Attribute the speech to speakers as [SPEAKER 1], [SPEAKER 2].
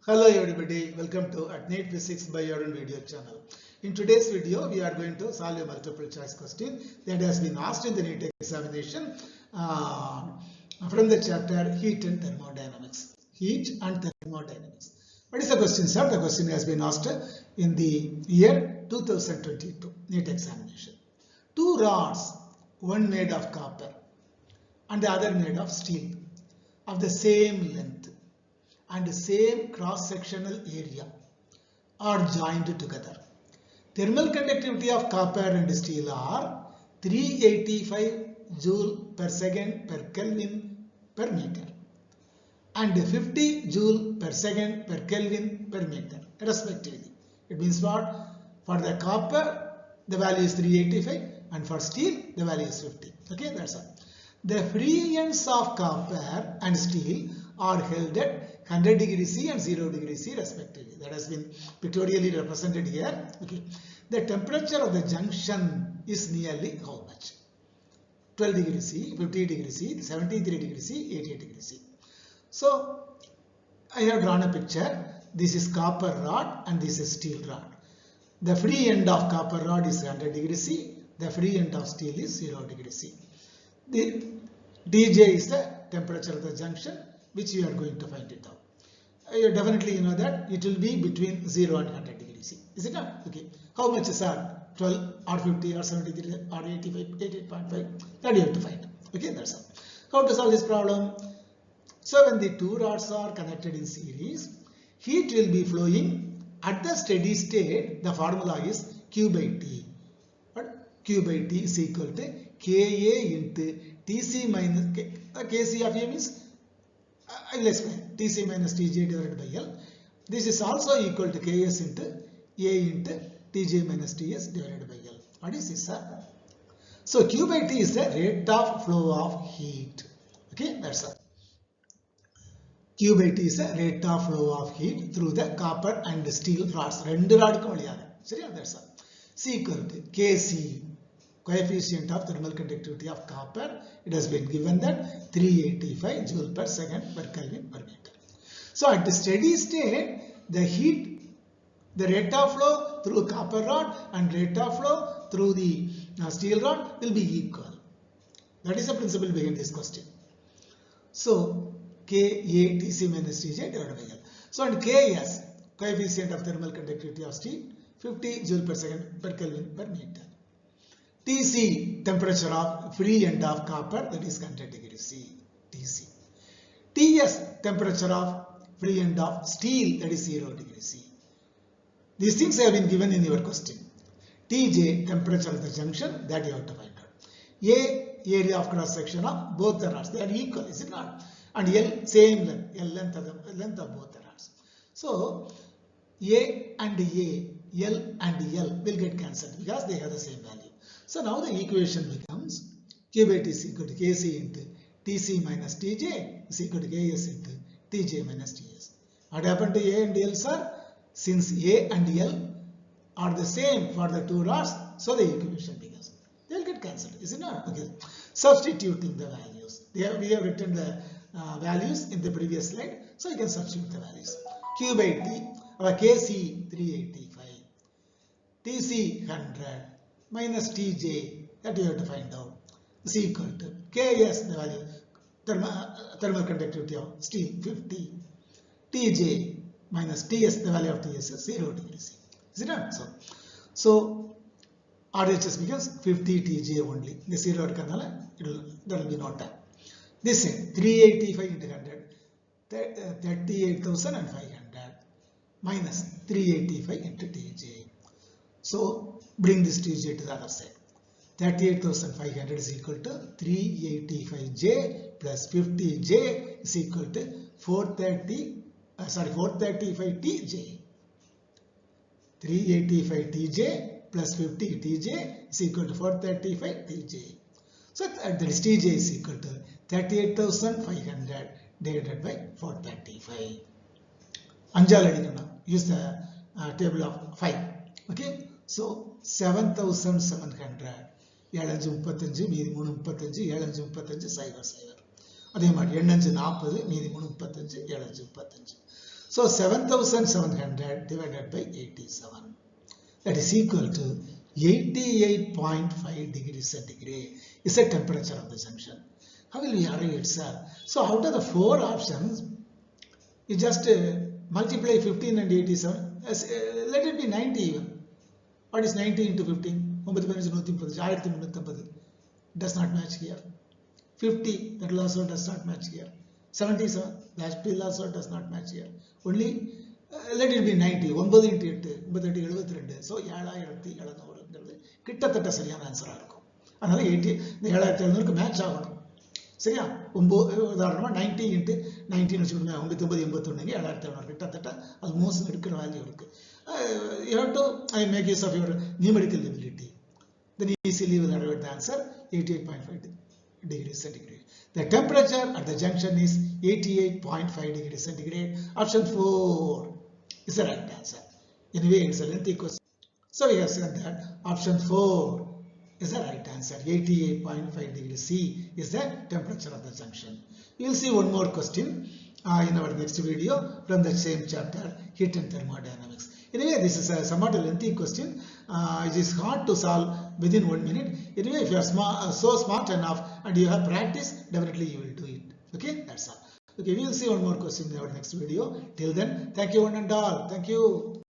[SPEAKER 1] Hello everybody, welcome to at NEET Physics by Arun video channel. In today's video, we are going to solve a multiple choice question that has been asked in the NEET examination from the chapter Heat and Thermodynamics. Heat and Thermodynamics. What is the question, sir? The question has been asked in the year 2022 NEET examination. Two rods, one made of copper and the other made of steel, of the same length and same cross-sectional area are joined together. Thermal conductivity of copper and steel are 385 joule per second per Kelvin per meter and 50 joule per second per Kelvin per meter respectively. It means what? For the copper the value is 385 and for steel the value is 50. Okay, that's all. The free ends of copper and steel are held at 100 degrees C and 0 degrees C respectively. That has been pictorially represented here. Okay. The temperature of the junction is nearly how much? 12 degrees C, 50 degrees C, 73 degrees C, 88 degrees C. So, I have drawn a picture. This is copper rod and this is steel rod. The free end of copper rod is 100 degrees C. The free end of steel is 0 degrees C. The Tj is the temperature of the junction, which you are going to find it out. You definitely know that it will be between 0 and 100 degrees C. Is it not? Okay. How much is that? 12 or 50 or 73 or 85, 88.5? That you have to find. Okay, that's all. How to solve this problem? So when the two rods are connected in series, heat will be flowing at the steady state. The formula is Q by T. But Q by T is equal to Ka into Tc minus Kc of A means I will explain. Tc minus Tj divided by L. This is also equal to Ks into A into Tj minus Ts divided by L. What is this, sir? So Q by T is the rate of flow of heat. Okay, that's all. Q by T is the rate of flow of heat through the copper and steel rods. Rendu rod ku valiyaga. Seriya, that's all. C equal to Kc, coefficient of thermal conductivity of copper. It has been given that 385 joule per second per Kelvin per meter. So at the steady state, the heat, the rate of flow through copper rod and rate of flow through the steel rod will be equal. That is the principle behind this question. So Ka Tc minus Tj divided by L. So and Ks, coefficient of thermal conductivity of steel, 50 joule per second per Kelvin per meter. Tc, temperature of free end of copper, that is 100 degrees C, Tc. Ts, temperature of free end of steel, that is 0 degrees C. These things have been given in your question. Tj, temperature of the junction, that you have to find out. A, area of cross section of both the rods, they are equal, is it not? And L, same length, L length of both the rods. So, A and A, L and L will get cancelled because they have the same value. So now the equation becomes Q by T is equal to Kc into Tc minus Tj is equal to Ks into Tj minus Ts. What happened to A and L, sir? Since A and L are the same for the two rods, so the equation becomes. They will get cancelled, is it not? Okay. Substituting the values. We have written the values in the previous slide, so you can substitute the values. Q by T, our Kc 385, Tc 100. Minus Tj, that you have to find out, is equal to Ks, the value, thermal conductivity of steel, 50, Tj minus Ts, the value of Ts is 0 degrees C. Is it not? So RHS becomes 50 Tj only. The 0 there will be no time. This is 385 into 100, 38,500 minus 385 into Tj. So bring this Tj to the other side. 38,500 is equal to 385J plus 50J is equal to 435 Tj. 385 Tj plus 50 Tj is equal to 435 Tj. So that is Tj is equal to 38,500 divided by 435. Anjal use the table of 5. Okay. So 7,700, 735, மீதி 335, 735, 0, 0. அதே மாதிரி 8 40, மீதி 35, 735. So 7700 divided by 87. That is equal to 88.5 degrees centigrade is the temperature of the junction. How will we arrive at, sir? So out of the 4 options, you just multiply 15 and 87. Let it be 90 even. What is 90 into 15? Does not match here. 50, that also does not match here. 77, that also does not match here. Only let it be 90. 9 into 8, 72. So 7700 கிட்டத்தட்ட சரியான ஆன்சரா இருக்கும். அதனால 7700க்கு match ஆகணும். சரியா? உதாரணமா 90 into 19 வச்சுக்கோங்க. 981 7700 கிட்டத்தட்ட almost இருக்கிற வேல்யூ இருக்கு. You have to make use of your numerical ability. Then easily will arrive at the answer 88.5 degrees centigrade. The temperature at the junction is 88.5 degrees centigrade. Option 4 is the right answer. Anyway, it's a lengthy question. So we have said that option 4 is the right answer. 88.5 degrees C is the temperature of the junction. We will see one more question in our next video from the same chapter, heat and thermodynamics. Anyway, this is a somewhat a lengthy question. It is hard to solve within 1 minute. Anyway, if you are so smart enough and you have practice, definitely you will do it. Okay, that's all. Okay, we will see one more question in our next video. Till then, thank you one and all. Thank you.